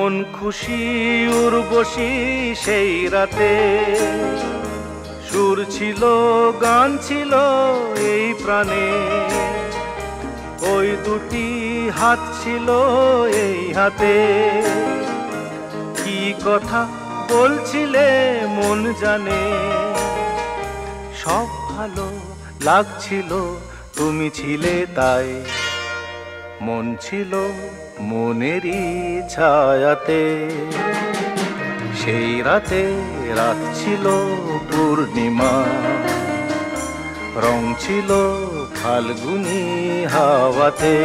মন খুশি উর্বশী সেই রাতে, সুর ছিল গান ছিল এই প্রাণে, ওই দুটি হাত ছিল এই হাতে। কি কথা বলছিলে মন জানে, সব ভালো লাগছিল তুমি ছিলে তাই। মন ছিল মনেরই ছায়াতে, সেই রাতে রাত ছিল পূর্ণিমা, রং ছিল ফাল্গুনি হাওয়াতে।